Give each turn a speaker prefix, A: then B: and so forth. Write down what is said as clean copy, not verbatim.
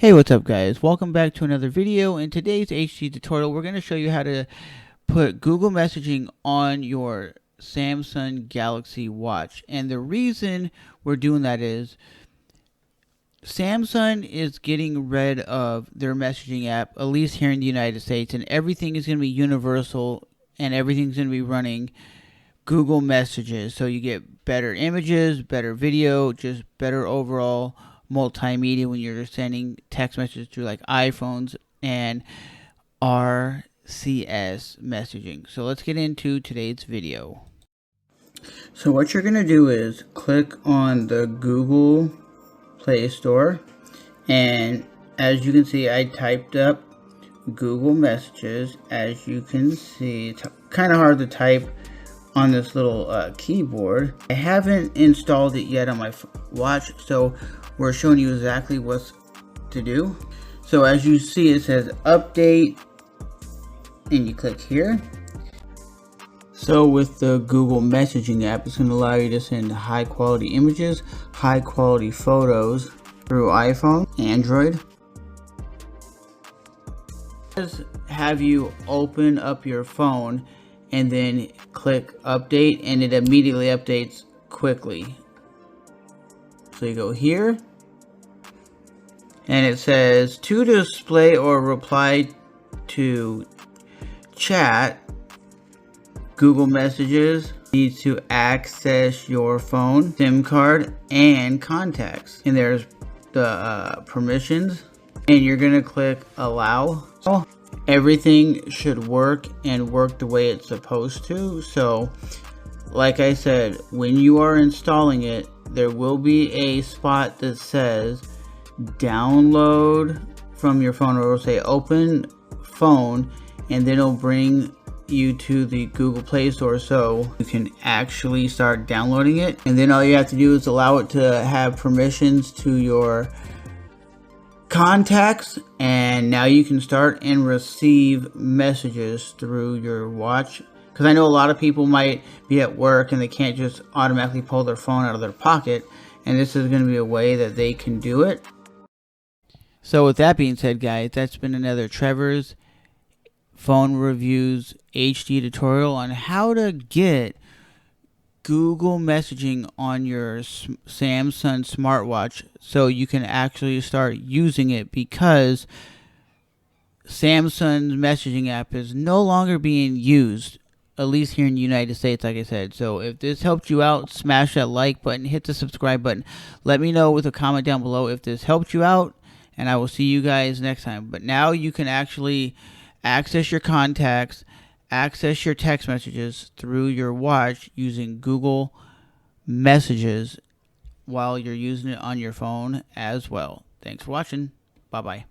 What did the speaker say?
A: Hey, what's up guys? Welcome back to another video. In today's HD tutorial, we're going to show you how to put Google messaging on your Samsung Galaxy Watch. And the reason we're doing that is Samsung is getting rid of their messaging app, at least here in the United States, and everything is going to be universal and everything's going to be running Google Messages. So you get better images, better video, just better overall multimedia when you're sending text messages through like iPhones and RCS messaging. So let's get into today's video. So what you're going to do is click on the Google Play Store, and as you can see, I typed up Google Messages. As you can see, it's kind of hard to type on this little keyboard. I haven't installed it yet on my watch, so we're showing you exactly what to do. So as you see, it says update, and you click here. So with the Google messaging app, it's going to allow you to send high quality images, high quality photos through iPhone, Android. Have you open up your phone and then click update, and it immediately updates quickly. So you go here, and it says to display or reply to chat, Google Messages needs to access your phone, SIM card, and contacts. And there's the permissions, and you're gonna click allow. Everything should work and work the way it's supposed to. So like I said, when you are installing it, there will be a spot that says download from your phone, or it'll say open phone, and then it'll bring you to the Google Play Store so you can actually start downloading it. And then all you have to do is allow it to have permissions to your contacts, and now you can start and receive messages through your watch. Because I know a lot of people might be at work and they can't just automatically pull their phone out of their pocket, and this is going to be a way that they can do it. So with that being said, guys, that's been another Trevor's Phone Reviews HD tutorial on how to get Google messaging on your Samsung smartwatch so you can actually start using it, because Samsung's messaging app is no longer being used, at least here in the United States, like I said. So if this helped you out, smash that like button, hit the subscribe button. Let me know with a comment down below if this helped you out, and I will see you guys next time. But now you can actually access your contacts, access your text messages through your watch using Google Messages while you're using it on your phone as well. Thanks for watching. Bye-bye.